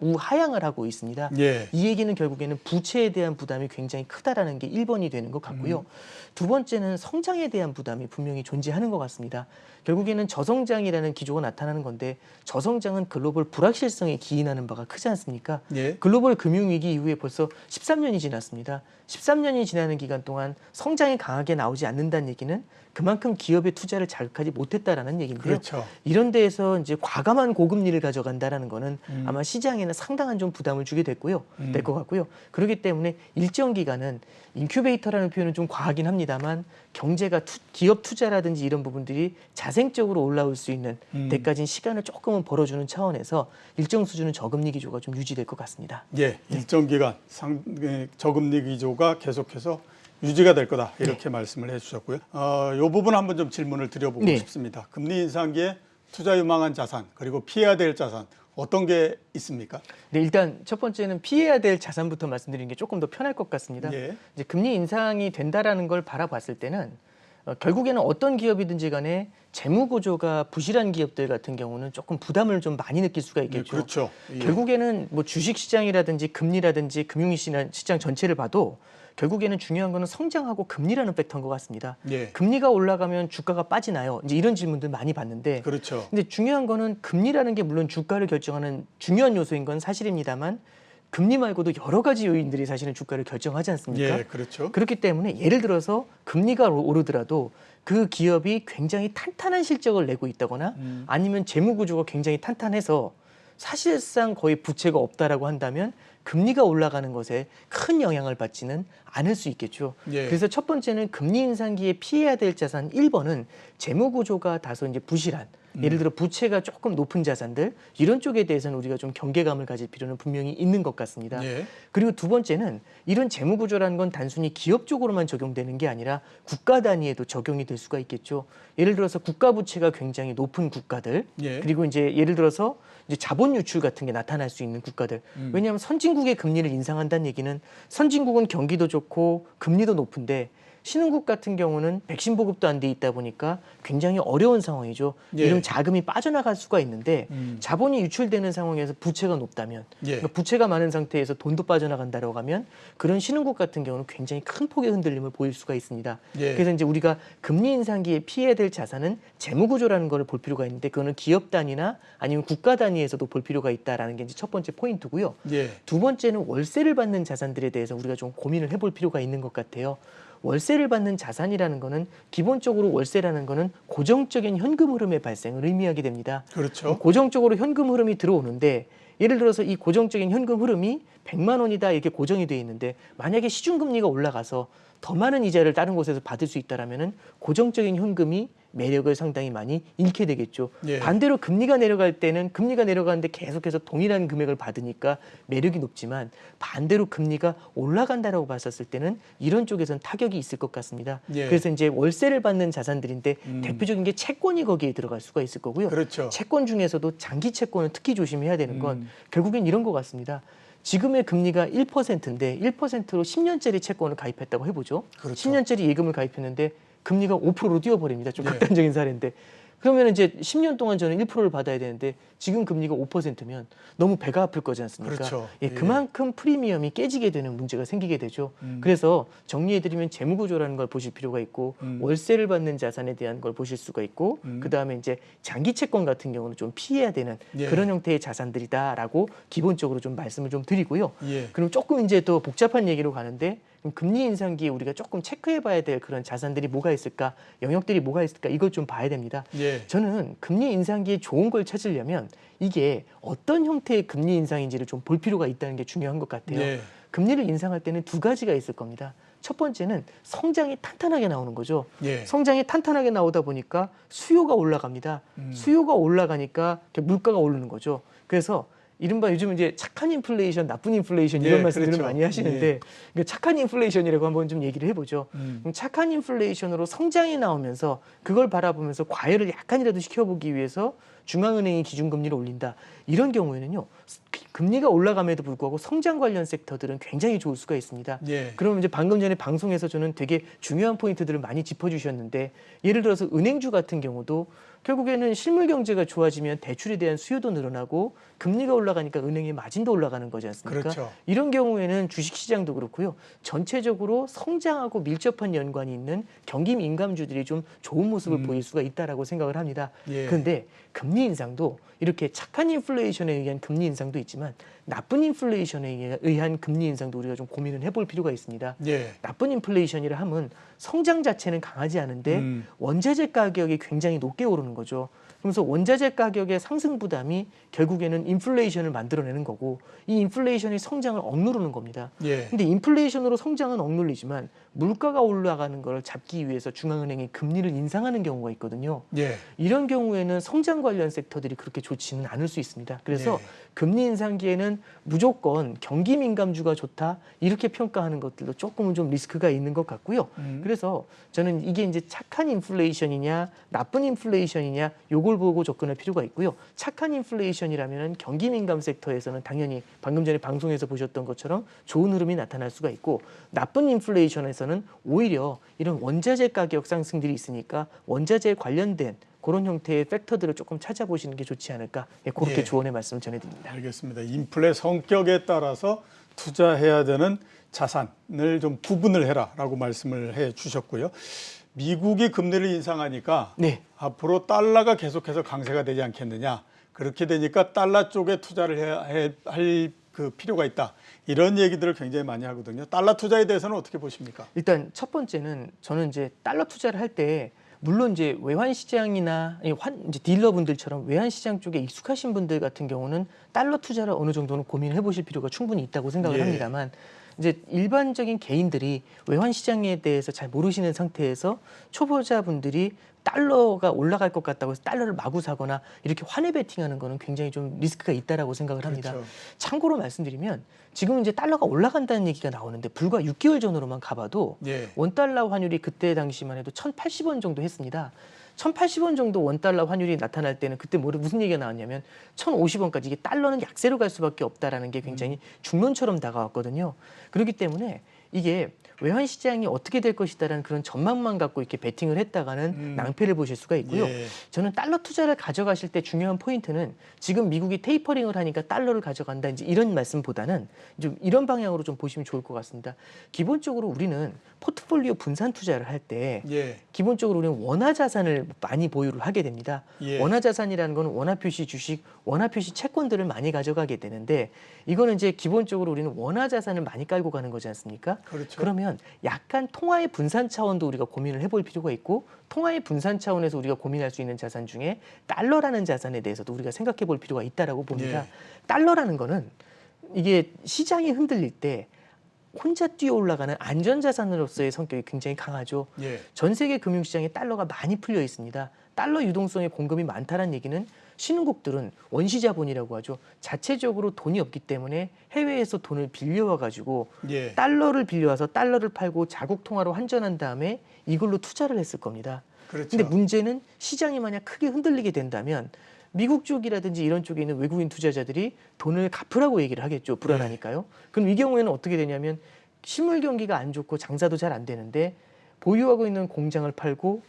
우하향을 하고 있습니다. 예. 이 얘기는 결국에는 부채에 대한 부담이 굉장히 크다라는 게 1번이 되는 것 같고요. 두 번째는 성장에 대한 부담이 분명히 존재하는 것 같습니다. 결국에는 저성장이라는 기조가 나타나는 건데 저성장은 글로벌 불확실성에 기인하는 바가 크지 않습니까? 예. 글로벌 금융위기 이후에 벌써 13년이 지났습니다. 13년이 지나는 기간 동안 성장이 강하게 나오지 않는다는 얘기는 그만큼 기업의 투자를 자극하지 못했다라는 얘기인데요. 그렇죠. 이런 데에서 이제 과감한 고금리를 가져간다라는 거는 아마 시장에는 상당한 좀 부담을 주게 될 것 같고요. 그렇기 때문에 일정 기간은 인큐베이터라는 표현은 좀 과하긴 합니다만 경제가 기업 투자라든지 이런 부분들이 자생적으로 올라올 수 있는 데까지는 시간을 조금은 벌어주는 차원에서 일정 수준의 저금리 기조가 좀 유지될 것 같습니다. 예. 일정 기간 저금리 기조가 계속해서 유지가 될 거다 이렇게 말씀을 해주셨고요. 이 부분 한번 좀 질문을 드려보고 싶습니다. 금리 인상기에 투자 유망한 자산 그리고 피해야 될 자산 어떤 게 있습니까? 네, 일단 첫 번째는 피해야 될 자산부터 말씀드리는 게 조금 더 편할 것 같습니다. 예. 이제 금리 인상이 된다라는 걸 바라봤을 때는 결국에는 어떤 기업이든지 간에 재무 구조가 부실한 기업들 같은 경우는 조금 부담을 좀 많이 느낄 수가 있겠죠. 그렇죠. 예. 결국에는 뭐 주식 시장이라든지 금리라든지 금융시장 전체를 봐도 결국에는 중요한 거는 성장하고 금리라는 팩터인 것 같습니다. 예. 금리가 올라가면 주가가 빠지나요? 이제 이런 질문들 많이 받는데 그렇죠. 근데 중요한 거는 금리라는 게 물론 주가를 결정하는 중요한 요소인 건 사실입니다만 금리 말고도 여러 가지 요인들이 사실은 주가를 결정하지 않습니까? 예, 그렇죠. 그렇기 때문에 예를 들어서 금리가 오르더라도 그 기업이 굉장히 탄탄한 실적을 내고 있다거나 아니면 재무 구조가 굉장히 탄탄해서 사실상 거의 부채가 없다라고 한다면 금리가 올라가는 것에 큰 영향을 받지는 않을 수 있겠죠. 예. 그래서 첫 번째는 금리 인상기에 피해야 될 자산 1번은 재무 구조가 다소 이제 부실한 예를 들어 부채가 조금 높은 자산들 이런 쪽에 대해서는 우리가 좀 경계감을 가질 필요는 분명히 있는 것 같습니다. 예. 그리고 두 번째는 이런 재무 구조라는 건 단순히 기업 쪽으로만 적용되는 게 아니라 국가 단위에도 적용이 될 수가 있겠죠. 예를 들어서 국가 부채가 굉장히 높은 국가들 예. 그리고 이제 예를 들어서 이제 자본 유출 같은 게 나타날 수 있는 국가들. 왜냐하면 선진국의 금리를 인상한다는 얘기는 선진국은 경기도 좋고 금리도 높은데 신흥국 같은 경우는 백신 보급도 안 돼 있다 보니까 굉장히 어려운 상황이죠. 예. 이런 자금이 빠져나갈 수가 있는데 자본이 유출되는 상황에서 부채가 높다면 예. 그러니까 부채가 많은 상태에서 돈도 빠져나간다고 하면 그런 신흥국 같은 경우는 굉장히 큰 폭의 흔들림을 보일 수가 있습니다. 예. 그래서 이제 우리가 금리 인상기에 피해야 될 자산은 재무 구조라는 걸 볼 필요가 있는데 그거는 기업 단위나 아니면 국가 단위에서도 볼 필요가 있다라는 게 이제 첫 번째 포인트고요. 예. 두 번째는 월세를 받는 자산들에 대해서 우리가 좀 고민을 해볼 필요가 있는 것 같아요. 월세를 받는 자산이라는 거는 기본적으로 월세라는 거는 고정적인 현금 흐름의 발생을 의미하게 됩니다. 그렇죠. 고정적으로 현금 흐름이 들어오는데 예를 들어서 이 고정적인 현금 흐름이 100만 원이다 이렇게 고정이 돼 있는데 만약에 시중금리가 올라가서 더 많은 이자를 다른 곳에서 받을 수 있다라면은 고정적인 현금이 매력을 상당히 많이 잃게 되겠죠. 예. 반대로 금리가 내려갈 때는 금리가 내려가는데 계속해서 동일한 금액을 받으니까 매력이 높지만 반대로 금리가 올라간다라고 봤었을 때는 이런 쪽에서는 타격이 있을 것 같습니다. 예. 그래서 이제 월세를 받는 자산들인데 대표적인 게 채권이 거기에 들어갈 수가 있을 거고요. 그렇죠. 채권 중에서도 장기 채권은 특히 조심해야 되는 건 결국엔 이런 것 같습니다. 지금의 금리가 1%인데 1%로 10년짜리 채권을 가입했다고 해보죠. 그렇죠. 10년짜리 예금을 가입했는데 금리가 5%로 뛰어버립니다. 좀 극단적인 사례인데 그러면 이제 10년 동안 저는 1%를 받아야 되는데 지금 금리가 5%면 너무 배가 아플 거지 않습니까? 그렇죠. 예, 그만큼 프리미엄이 깨지게 되는 문제가 생기게 되죠. 그래서 정리해드리면 재무구조라는 걸 보실 필요가 있고 월세를 받는 자산에 대한 걸 보실 수가 있고 그다음에 이제 장기 채권 같은 경우는 좀 피해야 되는 예. 그런 형태의 자산들이다라고 기본적으로 좀 말씀을 좀 드리고요. 예. 그럼 조금 이제 더 복잡한 얘기로 가는데 그럼 금리 인상기에 우리가 조금 체크해봐야 될 그런 자산들이 뭐가 있을까, 영역들이 뭐가 있을까 이걸 좀 봐야 됩니다. 예. 저는 금리 인상기에 좋은 걸 찾으려면 이게 어떤 형태의 금리 인상인지를 좀 볼 필요가 있다는 게 중요한 것 같아요. 예. 금리를 인상할 때는 두 가지가 있을 겁니다. 첫 번째는 성장이 탄탄하게 나오는 거죠. 예. 성장이 탄탄하게 나오다 보니까 수요가 올라갑니다. 수요가 올라가니까 물가가 오르는 거죠. 그래서 이른바 요즘 이제 착한 인플레이션, 나쁜 인플레이션 이런 예, 말씀들을 그렇죠. 많이 하시는데 그러니까 착한 인플레이션이라고 한번 좀 얘기를 해보죠. 그럼 착한 인플레이션으로 성장이 나오면서 그걸 바라보면서 과열을 약간이라도 시켜보기 위해서 중앙은행이 기준금리를 올린다. 이런 경우에는요. 금리가 올라감에도 불구하고 성장 관련 섹터들은 굉장히 좋을 수가 있습니다. 예. 그러면 이제 방금 전에 방송에서 저는 되게 중요한 포인트들을 많이 짚어주셨는데 예를 들어서 은행주 같은 경우도 결국에는 실물 경제가 좋아지면 대출에 대한 수요도 늘어나고 금리가 올라가니까 은행의 마진도 올라가는 거지 않습니까? 그렇죠. 이런 경우에는 주식시장도 그렇고요. 전체적으로 성장하고 밀접한 연관이 있는 경기 민감주들이 좀 좋은 모습을 보일 수가 있다라고 생각을 합니다. 예. 그런데 금리 인상도 이렇게 착한 인플레이션에 의한 금리 인상도 있지만 나쁜 인플레이션에 의한 금리 인상도 우리가 좀 고민을 해볼 필요가 있습니다. 예. 나쁜 인플레이션이라 하면 성장 자체는 강하지 않은데 원자재 가격이 굉장히 높게 오르는 거죠. 그러면서 원자재 가격의 상승 부담이 결국에는 인플레이션을 만들어내는 거고 이 인플레이션이 성장을 억누르는 겁니다. 예. 근데 인플레이션으로 성장은 억눌리지만 물가가 올라가는 걸 잡기 위해서 중앙은행이 금리를 인상하는 경우가 있거든요. 예. 이런 경우에는 성장 관련 섹터들이 그렇게 좋지는 않을 수 있습니다. 그래서 예. 금리 인상기에는 무조건 경기 민감주가 좋다 이렇게 평가하는 것들도 조금은 좀 리스크가 있는 것 같고요. 그래서 저는 이게 이제 착한 인플레이션이냐 나쁜 인플레이션이냐 요걸 보고 접근할 필요가 있고요. 착한 인플레이션이라면 경기 민감 섹터에서는 당연히 방금 전에 방송에서 보셨던 것처럼 좋은 흐름이 나타날 수가 있고 나쁜 인플레이션에서는 오히려 이런 원자재 가격 상승들이 있으니까 원자재 관련된 그런 형태의 팩터들을 조금 찾아보시는 게 좋지 않을까 그렇게 예. 조언의 말씀을 전해드립니다. 알겠습니다. 인플레 성격에 따라서 투자해야 되는 자산을 좀 구분을 해라라고 말씀을 해 주셨고요. 미국이 금리를 인상하니까 네. 앞으로 달러가 계속해서 강세가 되지 않겠느냐. 그렇게 되니까 달러 쪽에 투자를 할 그 필요가 있다. 이런 얘기들을 굉장히 많이 하거든요. 달러 투자에 대해서는 어떻게 보십니까? 일단 첫 번째는 저는 이제 달러 투자를 할 때 물론 이제 외환 시장이나 이제 딜러분들처럼 외환 시장 쪽에 익숙하신 분들 같은 경우는 달러 투자를 어느 정도는 고민해 보실 필요가 충분히 있다고 생각을 예. 합니다만 이제 일반적인 개인들이 외환 시장에 대해서 잘 모르시는 상태에서 초보자분들이 달러가 올라갈 것 같다고 해서 달러를 마구 사거나 이렇게 환해 베팅하는 거는 굉장히 좀 리스크가 있다라고 생각을 합니다. 그렇죠. 참고로 말씀드리면 지금 이제 달러가 올라간다는 얘기가 나오는데 불과 6개월 전으로만 가봐도 예. 원달러 환율이 그때 당시만 해도 1,080원 정도 했습니다. 1,080원 정도 원달러 환율이 나타날 때는 그때 무슨 얘기가 나왔냐면 1,050원까지 이게 달러는 약세로 갈 수밖에 없다라는 게 굉장히 중론처럼 다가왔거든요. 그렇기 때문에 이게 외환 시장이 어떻게 될 것이다라는 그런 전망만 갖고 이렇게 베팅을 했다가는 낭패를 보실 수가 있고요. 예. 저는 달러 투자를 가져가실 때 중요한 포인트는 지금 미국이 테이퍼링을 하니까 달러를 가져간다 이제 이런 말씀보다는 좀 이런 방향으로 좀 보시면 좋을 것 같습니다. 기본적으로 우리는 포트폴리오 분산 투자를 할 때 예. 기본적으로 우리는 원화 자산을 많이 보유를 하게 됩니다. 예. 원화 자산이라는 건 원화 표시 주식, 원화 표시 채권들을 많이 가져가게 되는데 이거는 이제 기본적으로 우리는 원화 자산을 많이 깔고 가는 거지 않습니까? 그렇죠. 그러면 약간 통화의 분산 차원도 우리가 고민을 해볼 필요가 있고 통화의 분산 차원에서 우리가 고민할 수 있는 자산 중에 달러라는 자산에 대해서도 우리가 생각해 볼 필요가 있다라고 봅니다. 예. 달러라는 거는 이게 시장이 흔들릴 때 혼자 뛰어 올라가는 안전자산으로서의 성격이 굉장히 강하죠. 예. 전 세계 금융시장에 달러가 많이 풀려 있습니다. 달러 유동성의 공급이 많다는 얘기는 신흥국들은 원시자본이라고 하죠. 자체적으로 돈이 없기 때문에 해외에서 돈을 빌려와 가지고 예. 달러를 빌려와서 달러를 팔고 자국 통화로 환전한 다음에 이걸로 투자를 했을 겁니다. 그렇죠. 근데 문제는 시장이 만약 크게 흔들리게 된다면 미국 쪽이라든지 이런 쪽에 있는 외국인 투자자들이 돈을 갚으라고 얘기를 하겠죠. 불안하니까요. 그럼 이 경우에는 어떻게 되냐면 실물 경기가 안 좋고 장사도 잘 안 되는데 보유하고 있는 공장을 팔고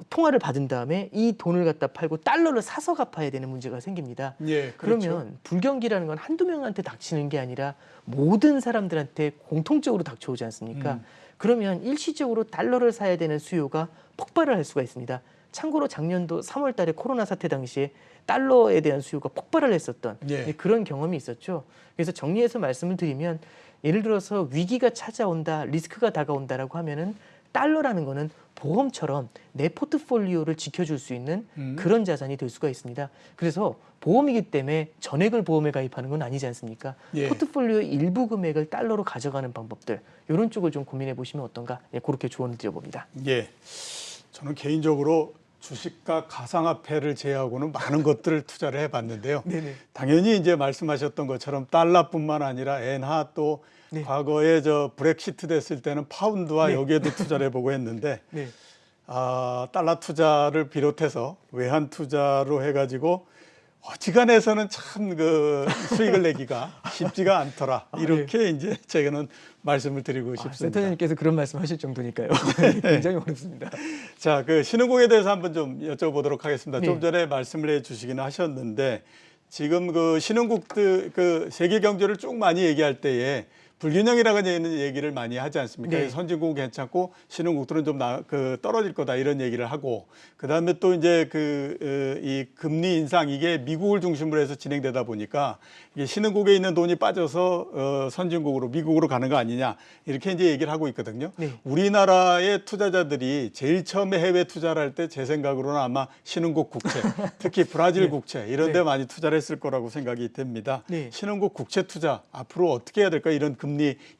통화를 받은 다음에 이 돈을 갖다 팔고 달러를 사서 갚아야 되는 문제가 생깁니다. 예, 그렇죠. 그러면 불경기라는 건 한두 명한테 닥치는 게 아니라 모든 사람들한테 공통적으로 닥쳐오지 않습니까? 그러면 일시적으로 달러를 사야 되는 수요가 폭발을 할 수가 있습니다. 참고로 작년도 3월 달에 코로나 사태 당시에 달러에 대한 수요가 폭발을 했었던 예. 그런 경험이 있었죠. 그래서 정리해서 말씀을 드리면 예를 들어서 위기가 찾아온다, 리스크가 다가온다라고 하면은 달러라는 거는 보험처럼 내 포트폴리오를 지켜줄 수 있는 그런 자산이 될 수가 있습니다. 그래서 보험이기 때문에 전액을 보험에 가입하는 건 아니지 않습니까? 예. 포트폴리오의 일부 금액을 달러로 가져가는 방법들 이런 쪽을 좀 고민해 보시면 어떤가? 예, 그렇게 조언을 드려봅니다. 예, 저는 개인적으로 주식과 가상화폐를 제외하고는 많은 것들을 투자를 해봤는데요. 네네. 당연히 이제 말씀하셨던 것처럼 달러뿐만 아니라 엔화 또 네. 과거에 저 브렉시트 됐을 때는 파운드와 네. 여기에도 투자를 해보고 했는데 네. 달러 투자를 비롯해서 외환 투자로 해가지고 어지간해서는 참 그 수익을 내기가 쉽지가 않더라. 이렇게 이제 제가는 말씀을 드리고 싶습니다. 센터장님께서 그런 말씀하실 정도니까요. 굉장히 어렵습니다. 자, 그 신흥국에 대해서 한번 좀 여쭤보도록 하겠습니다. 네. 좀 전에 말씀을 해주시긴 하셨는데 지금 그 신흥국들 그 세계 경제를 쭉 많이 얘기할 때에 불균형이라는 얘기를 많이 하지 않습니까? 네. 선진국은 괜찮고 신흥국들은 좀 떨어질 거다 이런 얘기를 하고 그다음에 또 이제 이 금리 인상 이게 미국을 중심으로 해서 진행되다 보니까 이게 신흥국에 있는 돈이 빠져서 선진국으로 미국으로 가는 거 아니냐 이렇게 이제 얘기를 하고 있거든요. 네. 우리나라의 투자자들이 제일 처음에 해외 투자를 할 때 제 생각으로는 아마 신흥국 국채, 특히 브라질 네. 국채 이런 데 네. 많이 투자를 했을 거라고 생각이 됩니다. 네. 신흥국 국채 투자 앞으로 어떻게 해야 될까 이런 금리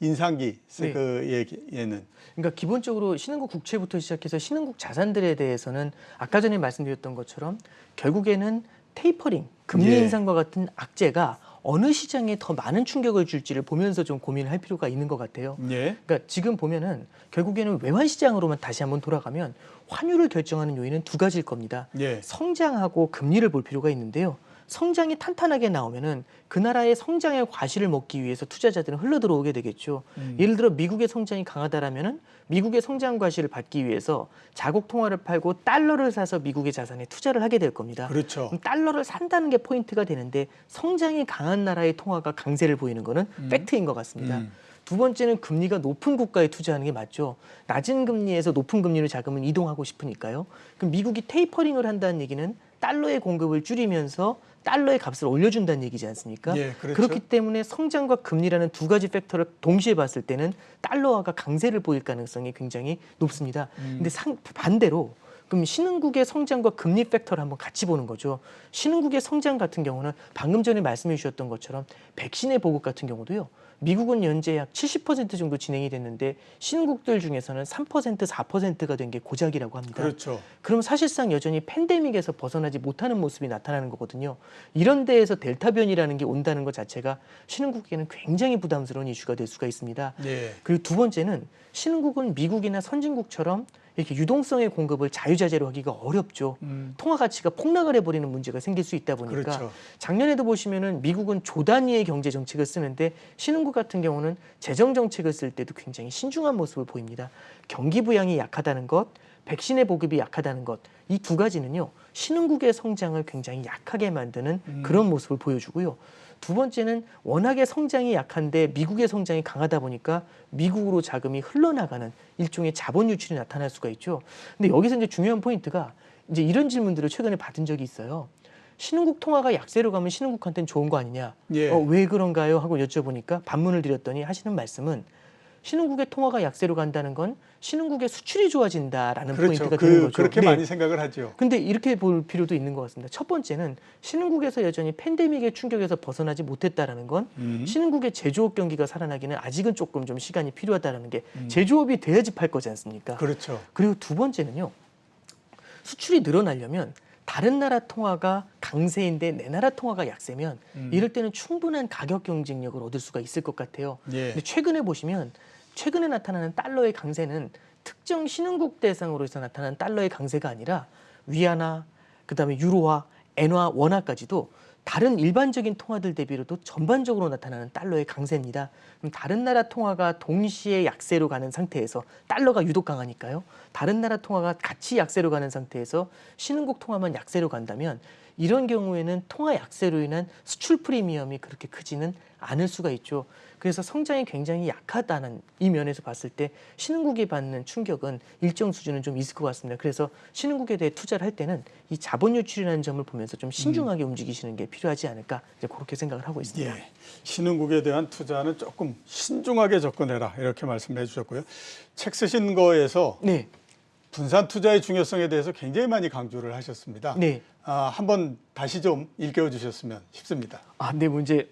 인상기 네. 그 얘기에는 그러니까 기본적으로 신흥국 국채부터 시작해서 신흥국 자산들에 대해서는 아까 전에 말씀드렸던 것처럼 결국에는 테이퍼링, 금리 예. 인상과 같은 악재가 어느 시장에 더 많은 충격을 줄지를 보면서 좀 고민을 할 필요가 있는 것 같아요. 예. 그러니까 지금 보면은 결국에는 외환 시장으로만 다시 한번 돌아가면 환율을 결정하는 요인은 두 가지일 겁니다. 예. 성장하고 금리를 볼 필요가 있는데요. 성장이 탄탄하게 나오면은 그 나라의 성장의 과실을 먹기 위해서 투자자들은 흘러들어오게 되겠죠. 예를 들어 미국의 성장이 강하다라면은 미국의 성장 과실을 받기 위해서 자국 통화를 팔고 달러를 사서 미국의 자산에 투자를 하게 될 겁니다. 그렇죠. 그럼 달러를 산다는 게 포인트가 되는데 성장이 강한 나라의 통화가 강세를 보이는 거는 팩트인 것 같습니다. 두 번째는 금리가 높은 국가에 투자하는 게 맞죠. 낮은 금리에서 높은 금리로 자금을 이동하고 싶으니까요. 그럼 미국이 테이퍼링을 한다는 얘기는 달러의 공급을 줄이면서 달러의 값을 올려준다는 얘기지 않습니까? 예, 그렇죠. 그렇기 때문에 성장과 금리라는 두 가지 팩터를 동시에 봤을 때는 달러화가 강세를 보일 가능성이 굉장히 높습니다. 근데 반대로 그럼 신흥국의 성장과 금리 팩터를 한번 같이 보는 거죠. 신흥국의 성장 같은 경우는 방금 전에 말씀해 주셨던 것처럼 백신의 보급 같은 경우도요. 미국은 현재 약 70% 정도 진행이 됐는데 신국들 중에서는 3%, 4%가 된 게 고작이라고 합니다. 그렇죠. 그럼 사실상 여전히 팬데믹에서 벗어나지 못하는 모습이 나타나는 거거든요. 이런 데에서 델타 변이라는 게 온다는 것 자체가 신흥국에는 굉장히 부담스러운 이슈가 될 수가 있습니다. 예. 그리고 두 번째는 신흥국은 미국이나 선진국처럼 이렇게 유동성의 공급을 자유자재로 하기가 어렵죠. 통화 가치가 폭락을 해버리는 문제가 생길 수 있다 보니까 그렇죠. 작년에도 보시면은 미국은 조 단위의 경제 정책을 쓰는데 신흥국 같은 경우는 재정 정책을 쓸 때도 굉장히 신중한 모습을 보입니다. 경기 부양이 약하다는 것, 백신의 보급이 약하다는 것, 이 두 가지는요 신흥국의 성장을 굉장히 약하게 만드는 그런 모습을 보여주고요. 두 번째는 워낙에 성장이 약한데 미국의 성장이 강하다 보니까 미국으로 자금이 흘러나가는 일종의 자본 유출이 나타날 수가 있죠. 근데 여기서 이제 중요한 포인트가 이제 이런 질문들을 최근에 받은 적이 있어요. 신흥국 통화가 약세로 가면 신흥국한테는 좋은 거 아니냐? 예. 왜 그런가요? 하고 여쭤보니까 반문을 드렸더니 하시는 말씀은 신흥국의 통화가 약세로 간다는 건 신흥국의 수출이 좋아진다라는 그렇죠. 포인트가 되는 거죠. 그렇게 네. 많이 생각을 하죠. 근데 이렇게 볼 필요도 있는 것 같습니다. 첫 번째는 신흥국에서 여전히 팬데믹의 충격에서 벗어나지 못했다라는 건 신흥국의 제조업 경기가 살아나기는 아직은 조금 좀 시간이 필요하다는 게 제조업이 돼야지 팔 거지 않습니까? 그렇죠. 그리고 두 번째는요. 수출이 늘어나려면 다른 나라 통화가 강세인데 내 나라 통화가 약세면 이럴 때는 충분한 가격 경쟁력을 얻을 수가 있을 것 같아요. 예. 근데 최근에 보시면 최근에 나타나는 달러의 강세는 특정 신흥국 대상으로 해서 나타난 달러의 강세가 아니라 위안화, 그다음에 유로화, 엔화, 원화까지도 다른 일반적인 통화들 대비로도 전반적으로 나타나는 달러의 강세입니다. 그럼 다른 나라 통화가 동시에 약세로 가는 상태에서 달러가 유독 강하니까요. 다른 나라 통화가 같이 약세로 가는 상태에서 신흥국 통화만 약세로 간다면 이런 경우에는 통화 약세로 인한 수출 프리미엄이 그렇게 크지는 않을 수가 있죠. 그래서 성장이 굉장히 약하다는 이 면에서 봤을 때 신흥국이 받는 충격은 일정 수준은 좀 있을 것 같습니다. 그래서 신흥국에 대해 투자를 할 때는 이 자본 유출이라는 점을 보면서 좀 신중하게 움직이시는 게 필요하지 않을까 이제 그렇게 생각을 하고 있습니다. 예, 신흥국에 대한 투자는 조금 신중하게 접근해라 이렇게 말씀해 주셨고요. 책 쓰신 거에서 네. 분산 투자의 중요성에 대해서 굉장히 많이 강조를 하셨습니다. 네. 한번 다시 좀 일깨워 주셨으면 싶습니다. 네, 뭐 이제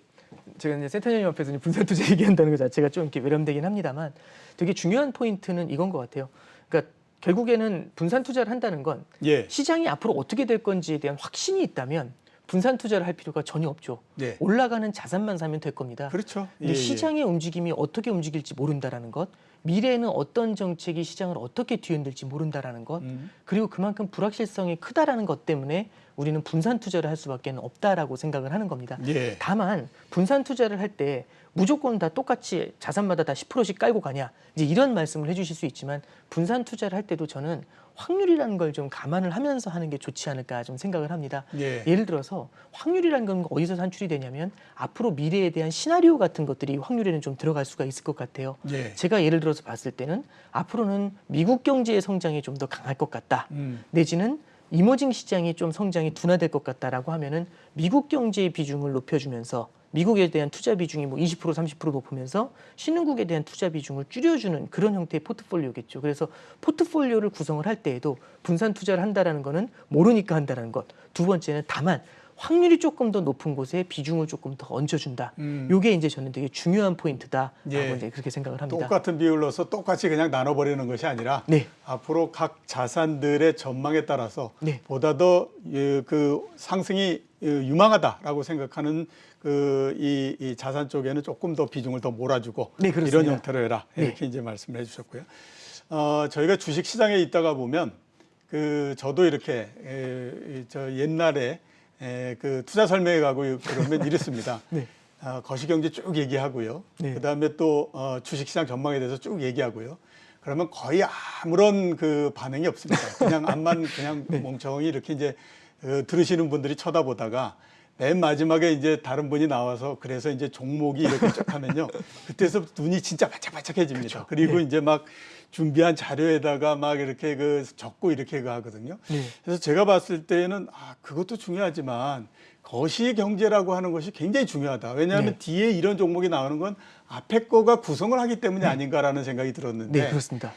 제가 이제 센터장님 앞에서 이제 분산 투자 얘기한다는 것 자체가 좀 이렇게 외람되긴 합니다만 되게 중요한 포인트는 이건 것 같아요. 그러니까 결국에는 분산 투자를 한다는 건 예, 시장이 앞으로 어떻게 될 건지에 대한 확신이 있다면 분산 투자를 할 필요가 전혀 없죠. 예. 올라가는 자산만 사면 될 겁니다. 그렇죠. 근데 시장의 움직임이 어떻게 움직일지 모른다라는 것, 미래에는 어떤 정책이 시장을 어떻게 뒤흔들지 모른다라는 것, 그리고 그만큼 불확실성이 크다라는 것 때문에 우리는 분산 투자를 할 수밖에 없다라고 생각을 하는 겁니다. 예. 다만 분산 투자를 할 때 무조건 다 똑같이 자산마다 다 10%씩 깔고 가냐 이제 이런 말씀을 해주실 수 있지만 분산 투자를 할 때도 저는 확률이라는 걸 좀 감안을 하면서 하는 게 좋지 않을까 좀 생각을 합니다. 예. 예를 들어서 확률이라는 건 어디서 산출이 되냐면 앞으로 미래에 대한 시나리오 같은 것들이 확률에는 좀 들어갈 수가 있을 것 같아요. 예. 제가 예를 들어서 봤을 때는 앞으로는 미국 경제의 성장이 좀 더 강할 것 같다. 내지는 이머징 시장이 좀 성장이 둔화될 것 같다라고 하면은 미국 경제의 비중을 높여주면서 미국에 대한 투자 비중이 뭐 20% 30% 높으면서 신흥국에 대한 투자 비중을 줄여주는 그런 형태의 포트폴리오겠죠. 그래서 포트폴리오를 구성을 할 때에도 분산 투자를 한다라는 거는 모르니까 한다라는 것. 두 번째는 다만 확률이 조금 더 높은 곳에 비중을 조금 더 얹어준다. 요게 이제 저는 되게 중요한 포인트다라고 예. 이제 그렇게 생각을 합니다. 똑같은 비율로서 똑같이 그냥 나눠버리는 것이 아니라 네. 앞으로 각 자산들의 전망에 따라서 네. 보다 더 그 상승이 유망하다라고 생각하는 이 자산 쪽에는 조금 더 비중을 더 몰아주고 네, 그렇습니다. 이런 형태로 해라 이렇게 이제 말씀을 해주셨고요. 저희가 주식 시장에 있다가 보면 저도 이렇게 저 옛날에 그 투자 설명회 가고 그러면 이랬습니다. 네. 거시경제 쭉 얘기하고요. 네. 그다음에 또 주식시장 전망에 대해서 쭉 얘기하고요. 그러면 거의 아무런 그 반응이 없습니다. 그냥 앞만 그냥 네. 멍청히 이렇게 이제 들으시는 분들이 쳐다보다가 맨 마지막에 이제 다른 분이 나와서 그래서 이제 종목이 이렇게 쭉 하면요. 그때서 눈이 진짜 반짝반짝해집니다. 그렇죠. 그리고 네. 이제 막 준비한 자료에다가 막 이렇게 적고 이렇게 하거든요. 네. 그래서 제가 봤을 때는 그것도 중요하지만 거시 경제라고 하는 것이 굉장히 중요하다. 왜냐하면 네. 뒤에 이런 종목이 나오는 건 앞에 거가 구성을 하기 때문이 아닌가라는 생각이 들었는데 네, 그렇습니다.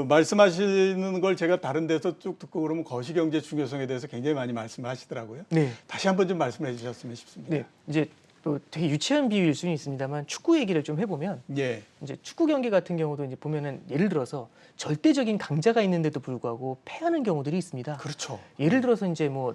말씀하시는 걸 제가 다른 데서 쭉 듣고 그러면 거시경제 중요성에 대해서 굉장히 많이 말씀을 하시더라고요. 네. 다시 한번 좀 말씀해 주셨으면 싶습니다. 네. 이제 또 되게 유치한 비유일 수는 있습니다만 축구 얘기를 좀 해보면 예. 이제 축구 경기 같은 경우도 이제 보면은 예를 들어서 절대적인 강자가 있는데도 불구하고 패하는 경우들이 있습니다. 그렇죠. 예를 들어서 이제 뭐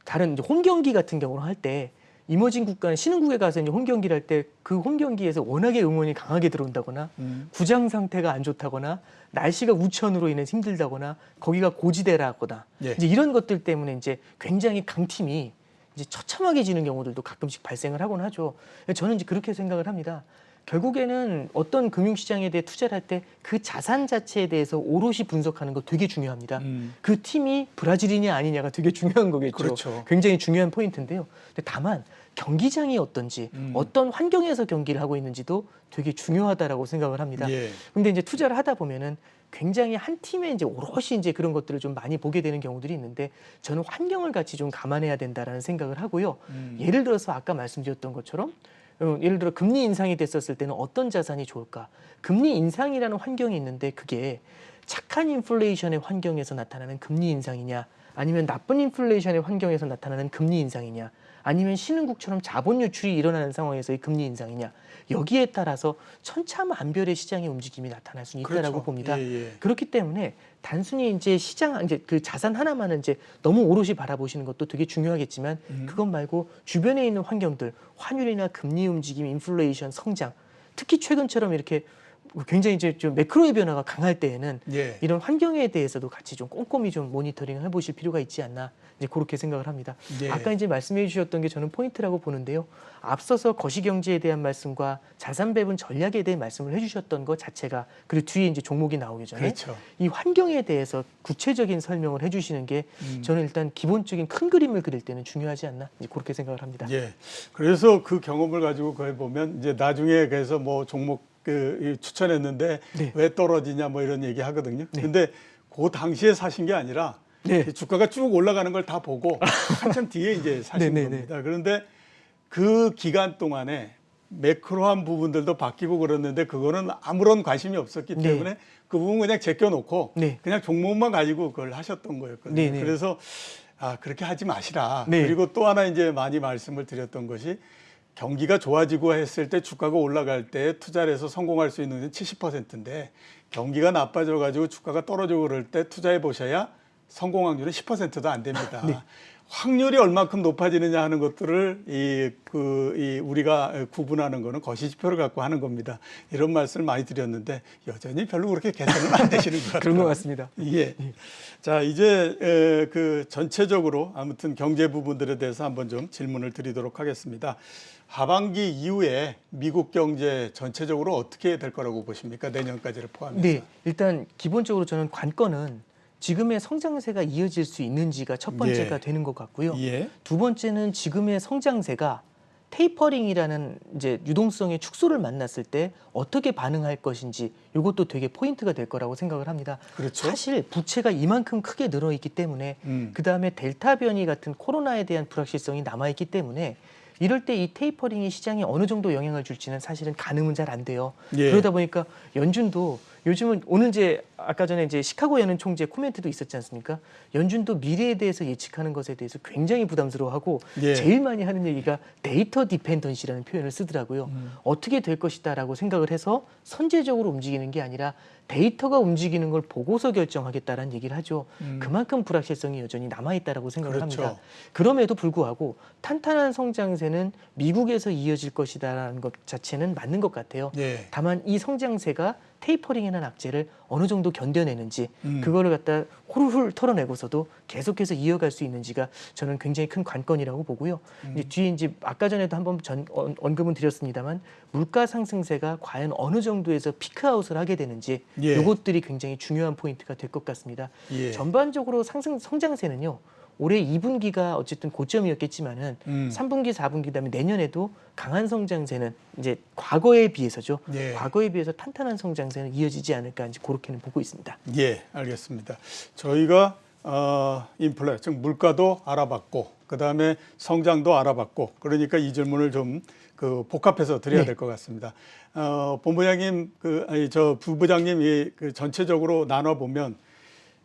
다른 이제 홈 경기 같은 경우로 할 때 이머징 국가는 신흥국에 가서 이제 홈 경기를 할 때 그 홈 경기에서 워낙에 응원이 강하게 들어온다거나 구장 상태가 안 좋다거나 날씨가 우천으로 인해서 힘들다거나 거기가 고지대라거나 예. 이제 이런 것들 때문에 이제 굉장히 강팀이 이제 처참하게 지는 경우들도 가끔씩 발생을 하곤 하죠. 저는 이제 그렇게 생각을 합니다. 결국에는 어떤 금융시장에 대해 투자를 할 때 그 자산 자체에 대해서 오롯이 분석하는 거 되게 중요합니다. 그 팀이 브라질이냐 아니냐가 되게 중요한 거겠죠. 그렇죠. 굉장히 중요한 포인트인데요. 근데 다만 경기장이 어떤지 어떤 환경에서 경기를 하고 있는지도 되게 중요하다라고 생각을 합니다. 예. 근데 이제 투자를 하다 보면은 굉장히 한 팀에 이제 오롯이 이제 그런 것들을 좀 많이 보게 되는 경우들이 있는데 저는 환경을 같이 좀 감안해야 된다라는 생각을 하고요. 예를 들어서 아까 말씀드렸던 것처럼 예를 들어 금리 인상이 됐었을 때는 어떤 자산이 좋을까? 금리 인상이라는 환경이 있는데 그게 착한 인플레이션의 환경에서 나타나는 금리 인상이냐 아니면 나쁜 인플레이션의 환경에서 나타나는 금리 인상이냐 아니면 신흥국처럼 자본 유출이 일어나는 상황에서의 금리 인상이냐 여기에 따라서 천차만별의 시장의 움직임이 나타날 수 있다라고 그렇죠. 봅니다. 예, 예. 그렇기 때문에 단순히 이제 그 자산 하나만은 이제 너무 오롯이 바라보시는 것도 되게 중요하겠지만 그것 말고 주변에 있는 환경들, 환율이나 금리 움직임, 인플레이션, 성장, 특히 최근처럼 이렇게 굉장히 이제 좀 매크로의 변화가 강할 때에는 예. 이런 환경에 대해서도 같이 좀 꼼꼼히 좀 모니터링을 해보실 필요가 있지 않나 이제 그렇게 생각을 합니다. 예. 아까 이제 말씀해 주셨던 게 저는 포인트라고 보는데요. 앞서서 거시경제에 대한 말씀과 자산 배분 전략에 대한 말씀을 해주셨던 것 자체가 그리고 뒤에 이제 종목이 나오기 전에 그렇죠. 이 환경에 대해서 구체적인 설명을 해주시는 게 저는 일단 기본적인 큰 그림을 그릴 때는 중요하지 않나 이제 그렇게 생각을 합니다. 예. 그래서 그 경험을 가지고 거기 보면 이제 나중에 그래서 뭐 종목 추천했는데 네. 왜 떨어지냐 뭐 이런 얘기 하거든요. 네. 근데 그 당시에 사신 게 아니라 네. 주가가 쭉 올라가는 걸 다 보고 한참 뒤에 이제 사신 네네네. 겁니다. 그런데 그 기간 동안에 매크로한 부분들도 바뀌고 그랬는데 그거는 아무런 관심이 없었기 네. 때문에 그 부분 그냥 제껴놓고 네. 그냥 종목만 가지고 그걸 하셨던 거였거든요. 네네. 그래서 그렇게 하지 마시라. 네. 그리고 또 하나 이제 많이 말씀을 드렸던 것이 경기가 좋아지고 했을 때 주가가 올라갈 때 투자를 해서 성공할 수 있는 건 70%인데 경기가 나빠져 가지고 주가가 떨어지고 그럴 때 투자해 보셔야 성공 확률은 10%도 안 됩니다. 네. 확률이 얼마큼 높아지느냐 하는 것들을 우리가 구분하는 거는 거시지표를 갖고 하는 겁니다. 이런 말씀을 많이 드렸는데 여전히 별로 그렇게 개선은 안 되시는 것 같아요. 그런 것 같습니다. 예. 자, 이제 그 전체적으로 아무튼 경제 부분들에 대해서 한번 좀 질문을 드리도록 하겠습니다. 하반기 이후에 미국 경제 전체적으로 어떻게 될 거라고 보십니까? 내년까지를 포함해서. 네, 일단 기본적으로 저는 관건은 지금의 성장세가 이어질 수 있는지가 첫 번째가 예. 되는 것 같고요. 예. 두 번째는 지금의 성장세가 테이퍼링이라는 이제 유동성의 축소를 만났을 때 어떻게 반응할 것인지 이것도 되게 포인트가 될 거라고 생각을 합니다. 그렇죠. 사실 부채가 이만큼 크게 늘어 있기 때문에 그 다음에 델타 변이 같은 코로나에 대한 불확실성이 남아 있기 때문에 이럴 때 이 테이퍼링이 시장에 어느 정도 영향을 줄지는 사실은 가늠은 잘 안 돼요. 예. 그러다 보니까 연준도 요즘은 오늘 이제 아까 전에 이제 시카고 연은 총재 코멘트도 있었지 않습니까? 연준도 미래에 대해서 예측하는 것에 대해서 굉장히 부담스러워하고 예. 제일 많이 하는 얘기가 데이터 디펜던시라는 표현을 쓰더라고요. 어떻게 될 것이다라고 생각을 해서 선제적으로 움직이는 게 아니라 데이터가 움직이는 걸 보고서 결정하겠다라는 얘기를 하죠. 그만큼 불확실성이 여전히 남아있다라고 생각을 그렇죠. 합니다. 그럼에도 불구하고 탄탄한 성장세는 미국에서 이어질 것이다라는 것 자체는 맞는 것 같아요. 예. 다만 이 성장세가 테이퍼링이나 악재를 어느 정도 견뎌내는지 그거를 갖다 훌훌 털어내고서도 계속해서 이어갈 수 있는지가 저는 굉장히 큰 관건이라고 보고요. 이제 뒤에 이제 아까 전에도 한번 언급은 드렸습니다만 물가 상승세가 과연 어느 정도에서 피크아웃을 하게 되는지 예. 이것들이 굉장히 중요한 포인트가 될 것 같습니다. 예. 전반적으로 성장세는요. 올해 2분기가 어쨌든 고점이었겠지만은 3분기, 4분기 그다음에 내년에도 강한 성장세는 이제 과거에 비해서죠. 예. 과거에 비해서 탄탄한 성장세는 이어지지 않을까 이제 그렇게는 보고 있습니다. 예, 알겠습니다. 저희가 인플레, 즉 물가도 알아봤고, 그 다음에 성장도 알아봤고, 그러니까 이 질문을 좀 복합해서 드려야 네. 될 것 같습니다. 본부장님, 저 부부장님 전체적으로 나눠 보면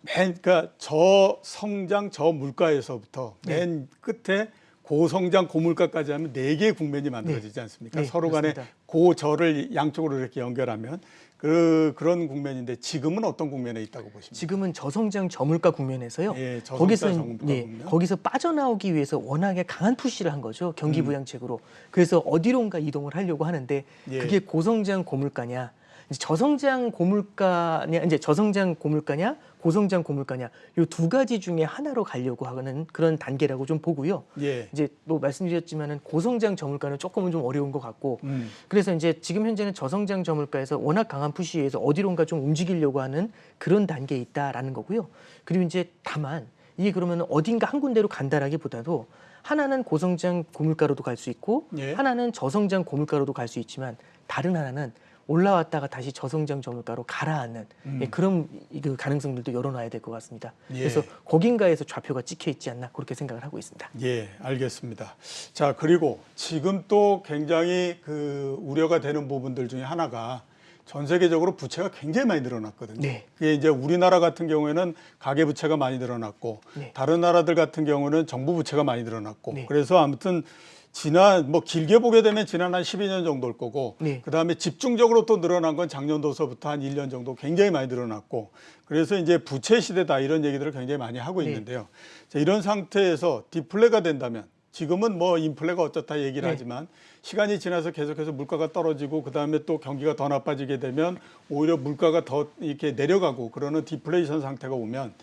그러니까 저성장 저물가에서부터 맨 끝에 고성장 고물가까지 하면 4개의 국면이 만들어지지 않습니까? 네, 서로 간에 그렇습니다. 고저를 양쪽으로 이렇게 연결하면 그런 국면인데 지금은 어떤 국면에 있다고 보십니까? 지금은 저성장 저물가 국면에서요. 예, 저성장 거기서 저물가 국면. 거기서 빠져나오기 위해서 워낙에 강한 푸시를 한 거죠. 경기 부양책으로. 그래서 어디론가 이동을 하려고 하는데 예. 그게 고성장 고물가냐? 이제 저성장 고물가냐? 이제 저성장 고물가냐? 고성장 고물가냐? 이 두 가지 중에 하나로 가려고 하는 그런 단계라고 좀 보고요. 예. 이제 또 말씀드렸지만은 고성장 저물가는 조금은 좀 어려운 것 같고 그래서 이제 지금 현재는 저성장 저물가에서 워낙 강한 푸시에서 어디론가 좀 움직이려고 하는 그런 단계에 있다라는 거고요. 그리고 이제 다만 이게 그러면 어딘가 한 군데로 간다라기보다도 하나는 고성장 고물가로도 갈 수 있고 예. 하나는 저성장 고물가로도 갈 수 있지만 다른 하나는 올라왔다가 다시 저성장 저물가로 가라앉는 그런 그 가능성들도 열어놔야 될 것 같습니다. 예. 그래서 거긴가에서 좌표가 찍혀 있지 않나 그렇게 생각을 하고 있습니다. 예, 알겠습니다. 자, 그리고 지금 또 굉장히 우려가 되는 부분들 중에 하나가 전 세계적으로 부채가 굉장히 많이 늘어났거든요. 네. 그게 이제 우리나라 같은 경우에는 가계 부채가 많이 늘어났고 네. 다른 나라들 같은 경우는 정부 부채가 많이 늘어났고 네. 그래서 아무튼 길게 보게 되면 지난 한 12년 정도일 거고 네. 그다음에 집중적으로 또 늘어난 건 작년도서부터 한 1년 정도 굉장히 많이 늘어났고 그래서 이제 부채 시대다 이런 얘기들을 굉장히 많이 하고 네. 있는데요. 자, 이런 상태에서 디플레가 된다면 지금은 뭐 인플레가 어쩌다 얘기를 네. 하지만 시간이 지나서 계속해서 물가가 떨어지고 그다음에 또 경기가 더 나빠지게 되면 오히려 물가가 더 이렇게 내려가고 그러는 디플레이션 상태가 오면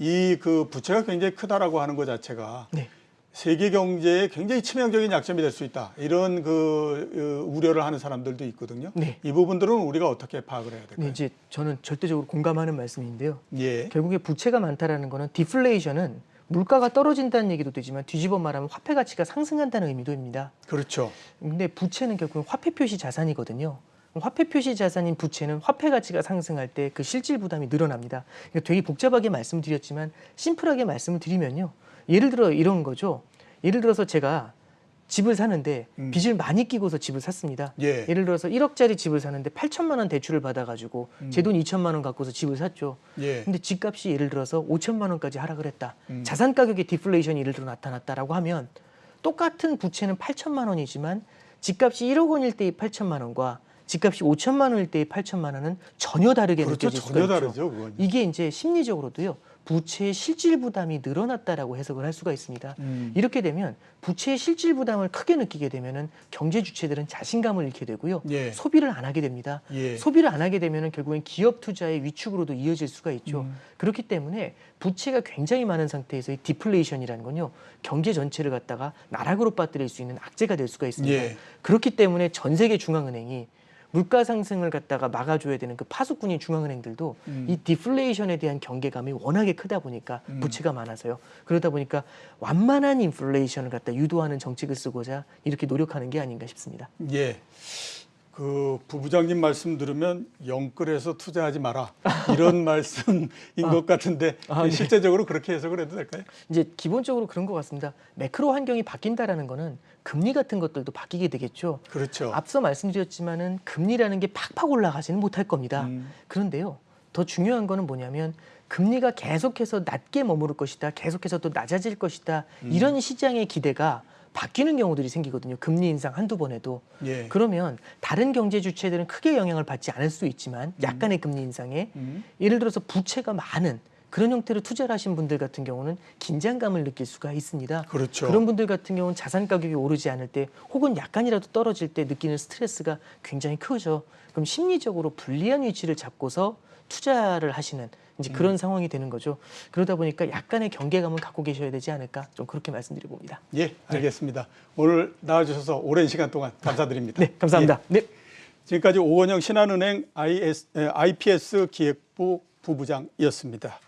이 그 부채가 굉장히 크다라고 하는 것 자체가 네. 세계 경제에 굉장히 치명적인 약점이 될 수 있다. 이런 우려를 하는 사람들도 있거든요. 네. 이 부분들은 우리가 어떻게 파악을 해야 될까요? 네, 이제 저는 절대적으로 공감하는 말씀인데요. 예. 결국에 부채가 많다라는 거는 디플레이션은 물가가 떨어진다는 얘기도 되지만 뒤집어 말하면 화폐 가치가 상승한다는 의미도 됩니다. 그렇죠. 근데 부채는 결국은 화폐 표시 자산이거든요. 화폐 표시 자산인 부채는 화폐 가치가 상승할 때 그 실질 부담이 늘어납니다. 그러니까 되게 복잡하게 말씀드렸지만 심플하게 말씀을 드리면요. 예를 들어 이런 거죠. 예를 들어서 제가 집을 사는데 빚을 많이 끼고서 집을 샀습니다. 예. 예를 들어서 1억짜리 집을 사는데 8천만 원 대출을 받아가지고 제 돈 2천만 원 갖고서 집을 샀죠. 예. 근데 집값이 예를 들어서 5천만 원까지 하락을 했다. 자산 가격의 디플레이션이 예를 들어 나타났다라고 하면 똑같은 부채는 8천만 원이지만 집값이 1억 원일 때의 8천만 원과 집값이 5천만 원일 때의 8천만 원은 전혀 다르게 그렇죠. 느껴질 수가 전혀 있죠. 다르죠. 그건. 이게 이제 심리적으로도요. 부채의 실질 부담이 늘어났다라고 해석을 할 수가 있습니다. 이렇게 되면 부채의 실질 부담을 크게 느끼게 되면은 경제 주체들은 자신감을 잃게 되고요. 예. 소비를 안 하게 됩니다. 예. 소비를 안 하게 되면은 결국엔 기업 투자의 위축으로도 이어질 수가 있죠. 그렇기 때문에 부채가 굉장히 많은 상태에서의 디플레이션이라는 건요. 경제 전체를 갖다가 나락으로 빠뜨릴 수 있는 악재가 될 수가 있습니다. 예. 그렇기 때문에 전 세계 중앙은행이 물가 상승을 갖다가 막아줘야 되는 그 파수꾼인 중앙은행들도 이 디플레이션에 대한 경계감이 워낙에 크다 보니까 부채가 많아서요. 그러다 보니까 완만한 인플레이션을 갖다 유도하는 정책을 쓰고자 이렇게 노력하는 게 아닌가 싶습니다. 예. 그 부부장님 말씀 들으면 영끌에서 투자하지 마라 이런 말씀인 것 같은데 네. 실제적으로 그렇게 해석을 해도 될까요? 이제 기본적으로 그런 것 같습니다. 매크로 환경이 바뀐다라는 거는 금리 같은 것들도 바뀌게 되겠죠. 그렇죠. 앞서 말씀드렸지만은 금리라는 게 팍팍 올라가지는 못할 겁니다. 그런데요, 더 중요한 거는 뭐냐면 금리가 계속해서 낮게 머무를 것이다, 계속해서 또 낮아질 것이다 이런 시장의 기대가 바뀌는 경우들이 생기거든요. 금리 인상 한두 번 해도. 예. 그러면 다른 경제 주체들은 크게 영향을 받지 않을 수 있지만 약간의 금리 인상에 예를 들어서 부채가 많은 그런 형태로 투자를 하신 분들 같은 경우는 긴장감을 느낄 수가 있습니다. 그렇죠. 그런 분들 같은 경우는 자산 가격이 오르지 않을 때 혹은 약간이라도 떨어질 때 느끼는 스트레스가 굉장히 크죠. 그럼 심리적으로 불리한 위치를 잡고서 투자를 하시는 이제 그런 상황이 되는 거죠. 그러다 보니까 약간의 경계감을 갖고 계셔야 되지 않을까 좀 그렇게 말씀드려 봅니다. 예, 알겠습니다. 오늘 나와주셔서 오랜 시간 동안 감사드립니다. 네, 감사합니다. 예. 네. 지금까지 오건영 신한은행 IPS 기획부 부부장이었습니다.